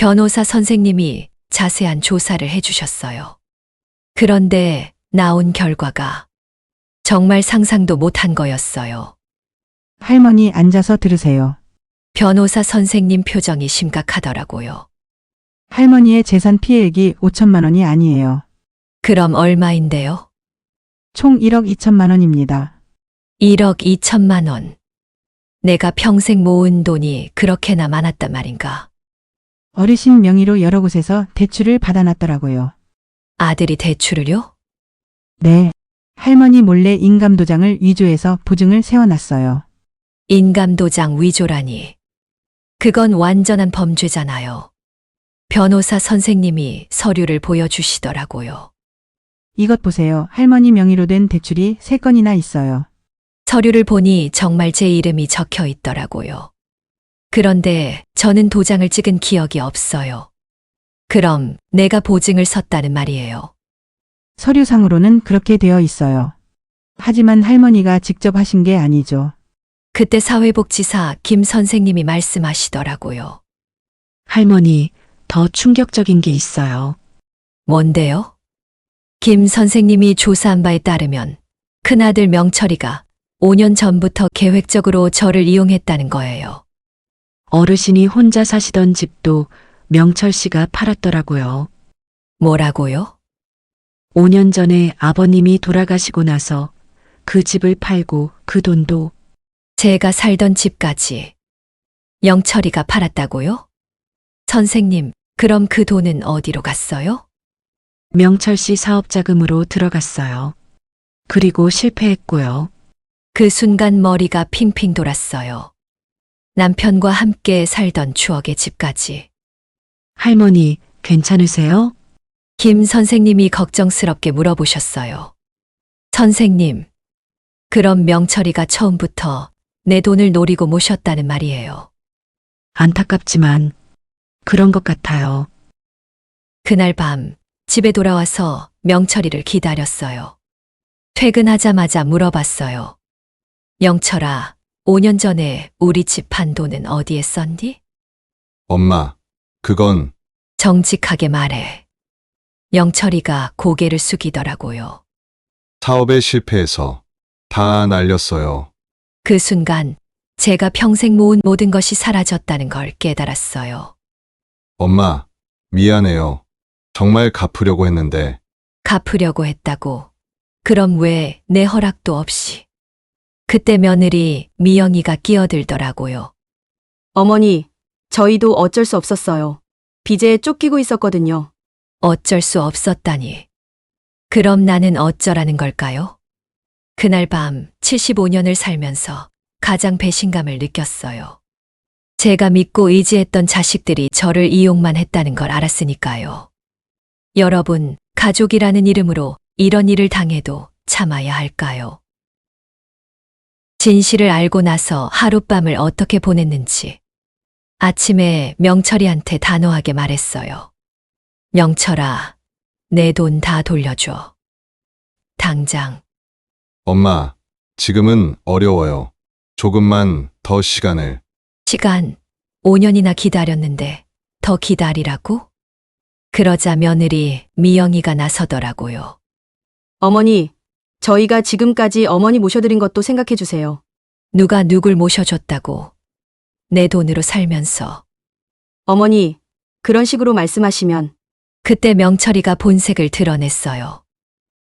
변호사 선생님이 자세한 조사를 해주셨어요. 그런데 나온 결과가 정말 상상도 못한 거였어요. 할머니 앉아서 들으세요. 변호사 선생님 표정이 심각하더라고요. 할머니의 재산 피해액이 5천만 원이 아니에요. 그럼 얼마인데요? 총 1억 2천만 원입니다. 1억 2천만 원. 내가 평생 모은 돈이 그렇게나 많았단 말인가? 어르신 명의로 여러 곳에서 대출을 받아놨더라고요. 아들이 대출을요? 네. 할머니 몰래 인감도장을 위조해서 보증을 세워놨어요. 인감도장 위조라니. 그건 완전한 범죄잖아요. 변호사 선생님이 서류를 보여주시더라고요. 이것 보세요. 할머니 명의로 된 대출이 3건이나 있어요. 서류를 보니 정말 제 이름이 적혀 있더라고요. 그런데 저는 도장을 찍은 기억이 없어요. 그럼 내가 보증을 섰다는 말이에요. 서류상으로는 그렇게 되어 있어요. 하지만 할머니가 직접 하신 게 아니죠. 그때 사회복지사 김 선생님이 말씀하시더라고요. 할머니, 더 충격적인 게 있어요. 뭔데요? 김 선생님이 조사한 바에 따르면 큰아들 명철이가 5년 전부터 계획적으로 저를 이용했다는 거예요. 어르신이 혼자 사시던 집도 명철 씨가 팔았더라고요. 뭐라고요? 5년 전에 아버님이 돌아가시고 나서 그 집을 팔고 그 돈도 제가 살던 집까지 영철이가 팔았다고요? 선생님, 그럼 그 돈은 어디로 갔어요? 명철 씨 사업 자금으로 들어갔어요. 그리고 실패했고요. 그 순간 머리가 핑핑 돌았어요. 남편과 함께 살던 추억의 집까지. 할머니, 괜찮으세요? 김 선생님이 걱정스럽게 물어보셨어요. 선생님, 그럼 명철이가 처음부터 내 돈을 노리고 모셨다는 말이에요. 안타깝지만 그런 것 같아요. 그날 밤 집에 돌아와서 명철이를 기다렸어요. 퇴근하자마자 물어봤어요. 영철아, 5년 전에 우리 집 판 돈은 어디에 썼니? 엄마, 그건 정직하게 말해. 영철이가 고개를 숙이더라고요. 사업에 실패해서 다 날렸어요. 그 순간 제가 평생 모은 모든 것이 사라졌다는 걸 깨달았어요. 엄마, 미안해요. 정말 갚으려고 했는데 갚으려고 했다고. 그럼 왜 내 허락도 없이? 그때 며느리 미영이가 끼어들더라고요. 어머니, 저희도 어쩔 수 없었어요. 빚에 쫓기고 있었거든요. 어쩔 수 없었다니. 그럼 나는 어쩌라는 걸까요? 그날 밤 75년을 살면서 가장 배신감을 느꼈어요. 제가 믿고 의지했던 자식들이 저를 이용만 했다는 걸 알았으니까요. 여러분, 가족이라는 이름으로 이런 일을 당해도 참아야 할까요? 진실을 알고 나서 하룻밤을 어떻게 보냈는지 아침에 명철이한테 단호하게 말했어요. 명철아, 내 돈 다 돌려줘. 당장. 엄마, 지금은 어려워요. 조금만 더 시간을. 시간 5년이나 기다렸는데 더 기다리라고? 그러자 며느리 미영이가 나서더라고요. 어머니, 저희가 지금까지 어머니 모셔드린 것도 생각해 주세요. 누가 누굴 모셔줬다고. 내 돈으로 살면서. 어머니, 그런 식으로 말씀하시면 그때 명철이가 본색을 드러냈어요.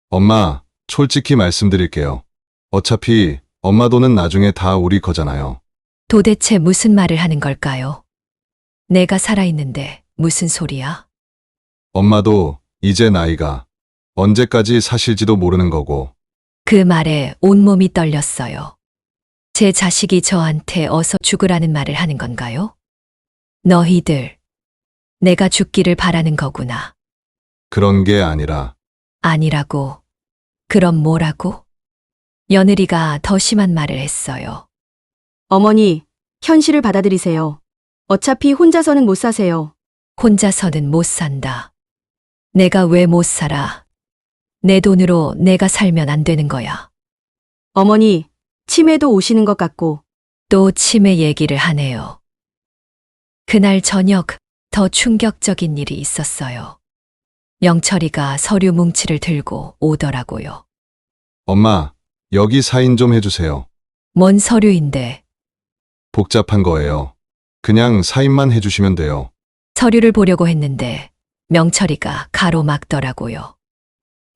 엄마, 솔직히 말씀드릴게요. 어차피 엄마 돈은 나중에 다 우리 거잖아요. 도대체 무슨 말을 하는 걸까요? 내가 살아있는데 무슨 소리야? 엄마도 이제 나이가 언제까지 사실지도 모르는 거고. 그 말에 온몸이 떨렸어요. 제 자식이 저한테 어서 죽으라는 말을 하는 건가요? 너희들, 내가 죽기를 바라는 거구나. 그런 게 아니라 아니라고. 그럼 뭐라고? 며느리가 더 심한 말을 했어요. 어머니, 현실을 받아들이세요. 어차피 혼자서는 못 사세요. 혼자서는 못 산다. 내가 왜 못 살아? 내 돈으로 내가 살면 안 되는 거야. 어머니, 치매도 오시는 것 같고 또 치매 얘기를 하네요. 그날 저녁 더 충격적인 일이 있었어요. 명철이가 서류 뭉치를 들고 오더라고요. 엄마, 여기 사인 좀 해주세요. 뭔 서류인데 복잡한 거예요. 그냥 사인만 해주시면 돼요. 서류를 보려고 했는데 명철이가 가로막더라고요.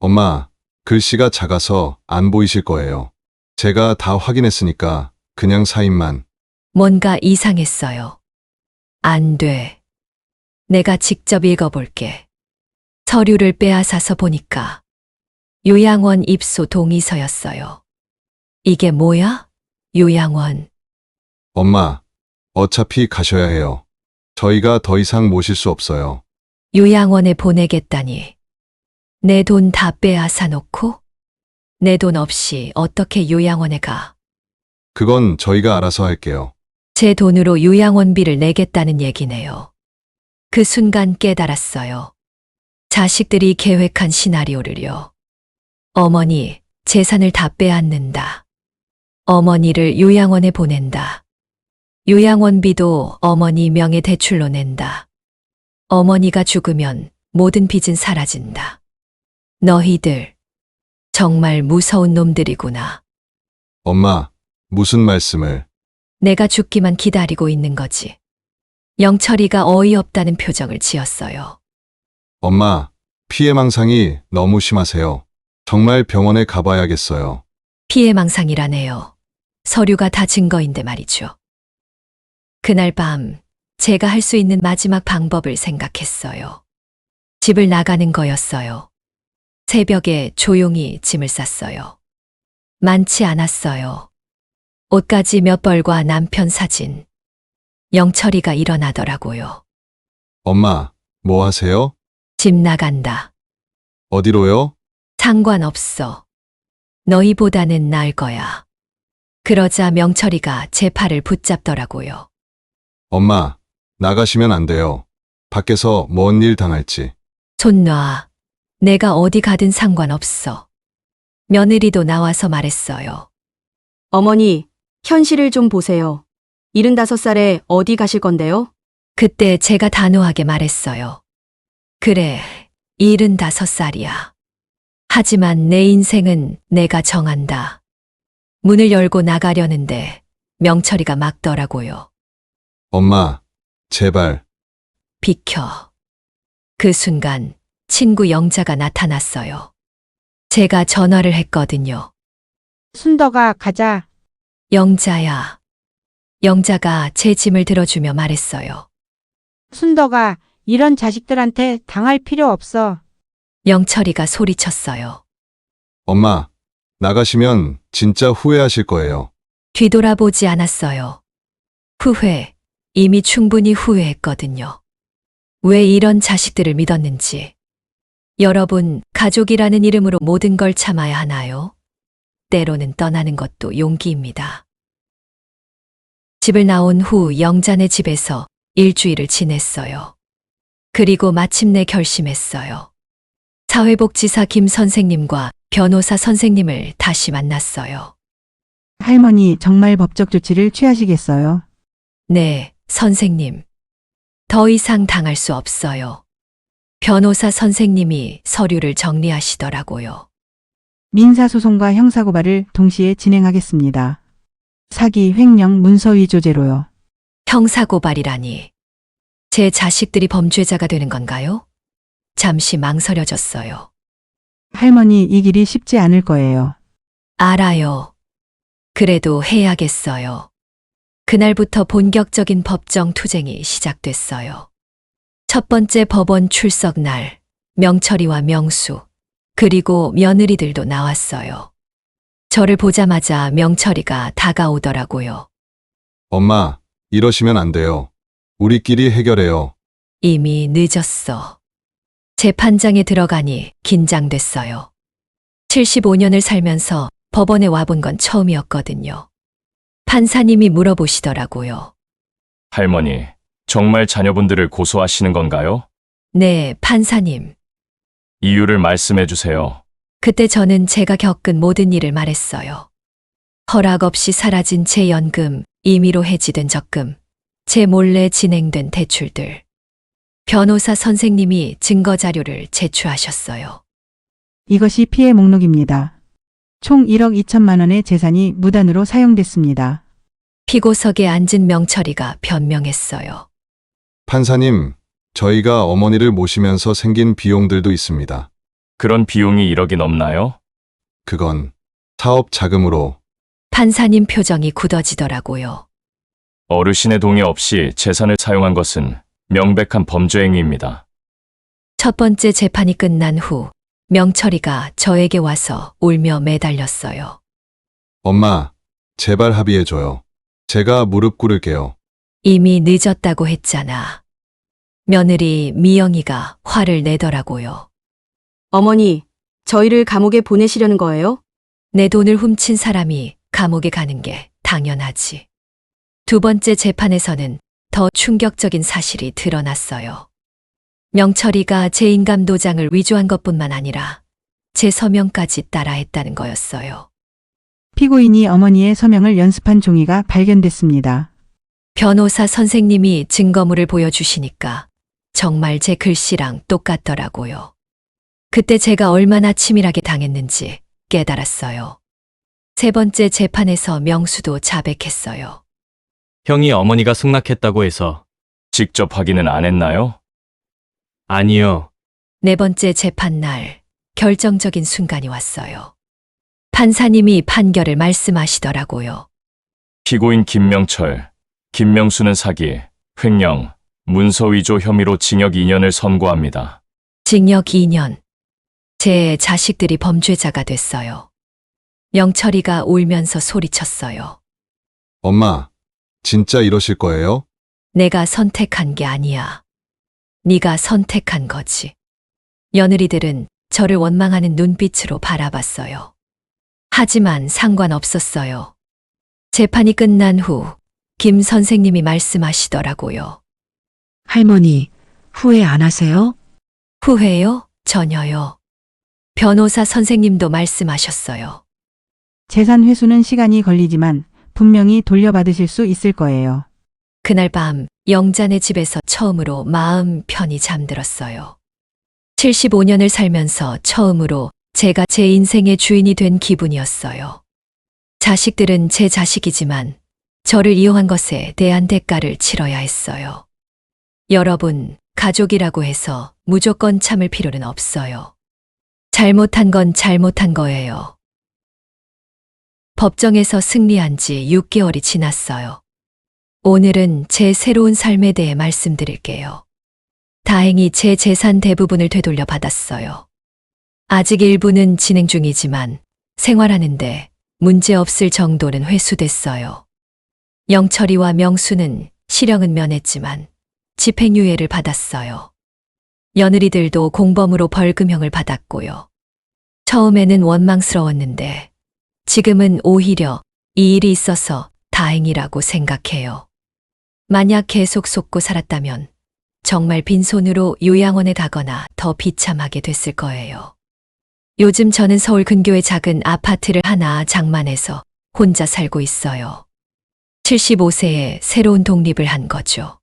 엄마, 글씨가 작아서 안 보이실 거예요. 제가 다 확인했으니까 그냥 사인만. 뭔가 이상했어요. 안 돼. 내가 직접 읽어볼게. 서류를 빼앗아서 보니까 요양원 입소 동의서였어요. 이게 뭐야? 요양원. 엄마, 어차피 가셔야 해요. 저희가 더 이상 모실 수 없어요. 요양원에 보내겠다니. 내 돈 다 빼앗아 놓고? 내 돈 없이 어떻게 요양원에 가? 그건 저희가 알아서 할게요. 제 돈으로 요양원비를 내겠다는 얘기네요. 그 순간 깨달았어요. 자식들이 계획한 시나리오를요. 어머니, 재산을 다 빼앗는다. 어머니를 요양원에 보낸다. 요양원비도 어머니 명의 대출로 낸다. 어머니가 죽으면 모든 빚은 사라진다. 너희들, 정말 무서운 놈들이구나. 엄마, 무슨 말씀을? 내가 죽기만 기다리고 있는 거지. 영철이가 어이없다는 표정을 지었어요. 엄마, 피해망상이 너무 심하세요. 정말 병원에 가봐야겠어요. 피해망상이라네요. 서류가 다 증거인데 말이죠. 그날 밤 제가 할 수 있는 마지막 방법을 생각했어요. 집을 나가는 거였어요. 새벽에 조용히 짐을 쌌어요. 많지 않았어요. 옷가지 몇 벌과 남편 사진. 영철이가 일어나더라고요. 엄마, 뭐 하세요? 집 나간다. 어디로요? 상관없어. 너희보다는 나을 거야. 그러자 명철이가 제 팔을 붙잡더라고요. 엄마, 나가시면 안 돼요. 밖에서 뭔 일 당할지. 손 놔. 내가 어디 가든 상관없어. 며느리도 나와서 말했어요. 어머니, 현실을 좀 보세요. 75살에 어디 가실 건데요? 그때 제가 단호하게 말했어요. 그래, 75살이야. 하지만 내 인생은 내가 정한다. 문을 열고 나가려는데 명철이가 막더라고요. 엄마, 제발. 비켜. 그 순간 친구 영자가 나타났어요. 제가 전화를 했거든요. 순덕아, 가자. 영자야. 영자가 제 짐을 들어주며 말했어요. 순덕아, 이런 자식들한테 당할 필요 없어. 명철이가 소리쳤어요. 엄마, 나가시면 진짜 후회하실 거예요. 뒤돌아보지 않았어요. 후회, 이미 충분히 후회했거든요. 왜 이런 자식들을 믿었는지. 여러분, 가족이라는 이름으로 모든 걸 참아야 하나요? 때로는 떠나는 것도 용기입니다. 집을 나온 후 영자네 집에서 일주일을 지냈어요. 그리고 마침내 결심했어요. 사회복지사 김 선생님과 변호사 선생님을 다시 만났어요. 할머니, 정말 법적 조치를 취하시겠어요? 네, 선생님. 더 이상 당할 수 없어요. 변호사 선생님이 서류를 정리하시더라고요. 민사소송과 형사고발을 동시에 진행하겠습니다. 사기, 횡령, 문서위조죄로요. 형사고발이라니. 제 자식들이 범죄자가 되는 건가요? 잠시 망설여졌어요. 할머니, 이 길이 쉽지 않을 거예요. 알아요. 그래도 해야겠어요. 그날부터 본격적인 법정 투쟁이 시작됐어요. 첫 번째 법원 출석 날, 명철이와 명수, 그리고 며느리들도 나왔어요. 저를 보자마자 명철이가 다가오더라고요. 엄마, 이러시면 안 돼요. 우리끼리 해결해요. 이미 늦었어. 재판장에 들어가니 긴장됐어요. 75년을 살면서 법원에 와본 건 처음이었거든요. 판사님이 물어보시더라고요. 할머니, 정말 자녀분들을 고소하시는 건가요? 네, 판사님. 이유를 말씀해 주세요. 그때 저는 제가 겪은 모든 일을 말했어요. 허락 없이 사라진 제 연금, 임의로 해지된 적금, 제 몰래 진행된 대출들. 변호사 선생님이 증거 자료를 제출하셨어요. 이것이 피해 목록입니다. 총 1억 2천만 원의 재산이 무단으로 사용됐습니다. 피고석에 앉은 명철이가 변명했어요. 판사님, 저희가 어머니를 모시면서 생긴 비용들도 있습니다. 그런 비용이 1억이 넘나요? 그건 사업 자금으로. 판사님 표정이 굳어지더라고요. 어르신의 동의 없이 재산을 사용한 것은 명백한 범죄 행위입니다. 첫 번째 재판이 끝난 후 명철이가 저에게 와서 울며 매달렸어요. 엄마, 제발 합의해줘요. 제가 무릎 꿇을게요. 이미 늦었다고 했잖아. 며느리 미영이가 화를 내더라고요. 어머니, 저희를 감옥에 보내시려는 거예요? 내 돈을 훔친 사람이 감옥에 가는 게 당연하지. 두 번째 재판에서는 더 충격적인 사실이 드러났어요. 명철이가 제 인감 도장을 위조한 것뿐만 아니라 제 서명까지 따라했다는 거였어요. 피고인이 어머니의 서명을 연습한 종이가 발견됐습니다. 변호사 선생님이 증거물을 보여주시니까 정말 제 글씨랑 똑같더라고요. 그때 제가 얼마나 치밀하게 당했는지 깨달았어요. 세 번째 재판에서 명수도 자백했어요. 형이 어머니가 승낙했다고 해서 직접 확인은 안 했나요? 아니요. 네 번째 재판 날 결정적인 순간이 왔어요. 판사님이 판결을 말씀하시더라고요. 피고인 김명철, 김명수는 사기, 횡령, 문서 위조 혐의로 징역 2년을 선고합니다. 징역 2년. 제 자식들이 범죄자가 됐어요. 명철이가 울면서 소리쳤어요. 엄마, 진짜 이러실 거예요? 내가 선택한 게 아니야. 네가 선택한 거지. 며느리들은 저를 원망하는 눈빛으로 바라봤어요. 하지만 상관없었어요. 재판이 끝난 후 김 선생님이 말씀하시더라고요. 할머니, 후회 안 하세요? 후회요? 전혀요. 변호사 선생님도 말씀하셨어요. 재산 회수는 시간이 걸리지만 분명히 돌려받으실 수 있을 거예요. 그날 밤 영자네 집에서 처음으로 마음 편히 잠들었어요. 75년을 살면서 처음으로 제가 제 인생의 주인이 된 기분이었어요. 자식들은 제 자식이지만 저를 이용한 것에 대한 대가를 치러야 했어요. 여러분, 가족이라고 해서 무조건 참을 필요는 없어요. 잘못한 건 잘못한 거예요. 법정에서 승리한 지 6개월이 지났어요. 오늘은 제 새로운 삶에 대해 말씀드릴게요. 다행히 제 재산 대부분을 되돌려 받았어요. 아직 일부는 진행 중이지만 생활하는데 문제 없을 정도는 회수됐어요. 영철이와 명수는 실형은 면했지만 집행유예를 받았어요. 며느리들도 공범으로 벌금형을 받았고요. 처음에는 원망스러웠는데 지금은 오히려 이 일이 있어서 다행이라고 생각해요. 만약 계속 속고 살았다면 정말 빈손으로 요양원에 가거나 더 비참하게 됐을 거예요. 요즘 저는 서울 근교의 작은 아파트를 하나 장만해서 혼자 살고 있어요. 75세에 새로운 독립을 한 거죠.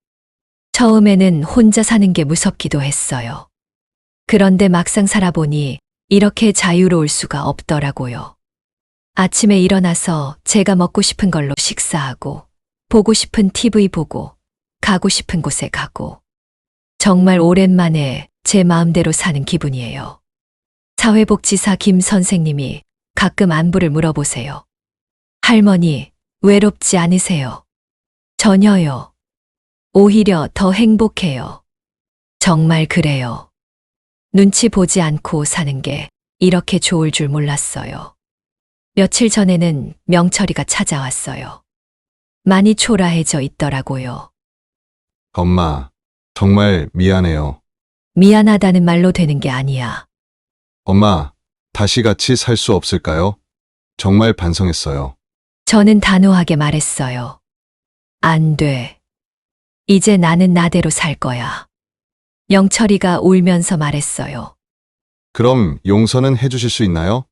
처음에는 혼자 사는 게 무섭기도 했어요. 그런데 막상 살아보니 이렇게 자유로울 수가 없더라고요. 아침에 일어나서 제가 먹고 싶은 걸로 식사하고, 보고 싶은 TV 보고, 가고 싶은 곳에 가고. 정말 오랜만에 제 마음대로 사는 기분이에요. 사회복지사 김 선생님이 가끔 안부를 물어보세요. 할머니, 외롭지 않으세요? 전혀요. 오히려 더 행복해요. 정말 그래요. 눈치 보지 않고 사는 게 이렇게 좋을 줄 몰랐어요. 며칠 전에는 명철이가 찾아왔어요. 많이 초라해져 있더라고요. 엄마, 정말 미안해요. 미안하다는 말로 되는 게 아니야. 엄마, 다시 같이 살 수 없을까요? 정말 반성했어요. 저는 단호하게 말했어요. 안 돼. 이제 나는 나대로 살 거야. 영철이가 울면서 말했어요. 그럼 용서는 해주실 수 있나요?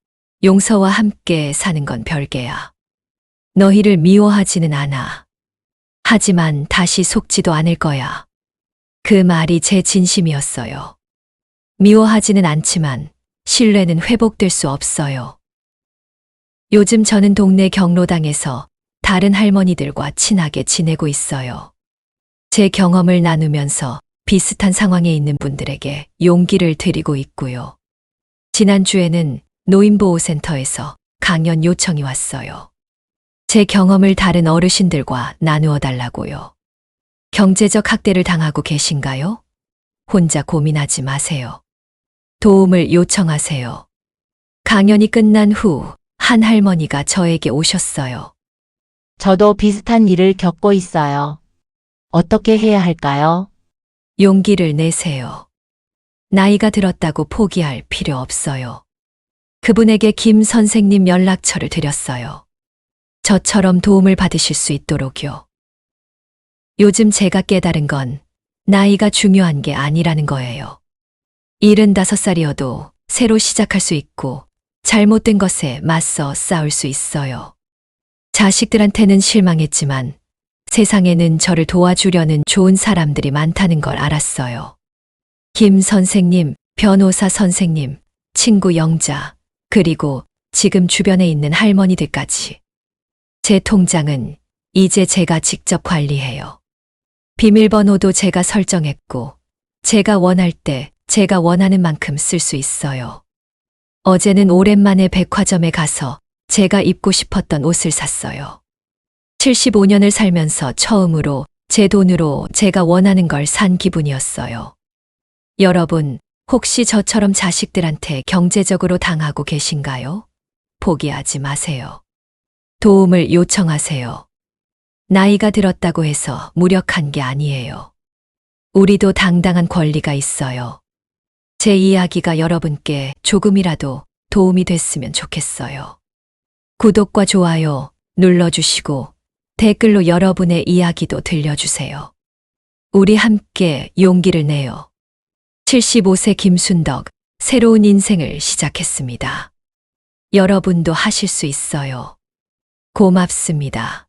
용서와 함께 사는 건 별개야. 너희를 미워하지는 않아. 하지만 다시 속지도 않을 거야. 그 말이 제 진심이었어요. 미워하지는 않지만 신뢰는 회복될 수 없어요. 요즘 저는 동네 경로당에서 다른 할머니들과 친하게 지내고 있어요. 제 경험을 나누면서 비슷한 상황에 있는 분들에게 용기를 드리고 있고요. 지난주에는 노인보호센터에서 강연 요청이 왔어요. 제 경험을 다른 어르신들과 나누어 달라고요. 경제적 학대를 당하고 계신가요? 혼자 고민하지 마세요. 도움을 요청하세요. 강연이 끝난 후 한 할머니가 저에게 오셨어요. 저도 비슷한 일을 겪고 있어요. 어떻게 해야 할까요? 용기를 내세요. 나이가 들었다고 포기할 필요 없어요. 그분에게 김 선생님 연락처를 드렸어요. 저처럼 도움을 받으실 수 있도록요. 요즘 제가 깨달은 건 나이가 중요한 게 아니라는 거예요. 75살이어도 새로 시작할 수 있고 잘못된 것에 맞서 싸울 수 있어요. 자식들한테는 실망했지만 세상에는 저를 도와주려는 좋은 사람들이 많다는 걸 알았어요. 김 선생님, 변호사 선생님, 친구 영자, 그리고 지금 주변에 있는 할머니들까지. 제 통장은 이제 제가 직접 관리해요. 비밀번호도 제가 설정했고, 제가 원할 때 제가 원하는 만큼 쓸 수 있어요. 어제는 오랜만에 백화점에 가서 제가 입고 싶었던 옷을 샀어요. 75년을 살면서 처음으로 제 돈으로 제가 원하는 걸 산 기분이었어요. 여러분, 혹시 저처럼 자식들한테 경제적으로 당하고 계신가요? 포기하지 마세요. 도움을 요청하세요. 나이가 들었다고 해서 무력한 게 아니에요. 우리도 당당한 권리가 있어요. 제 이야기가 여러분께 조금이라도 도움이 됐으면 좋겠어요. 구독과 좋아요 눌러주시고 댓글로 여러분의 이야기도 들려주세요. 우리 함께 용기를 내요. 75세 김순덕, 새로운 인생을 시작했습니다. 여러분도 하실 수 있어요. 고맙습니다.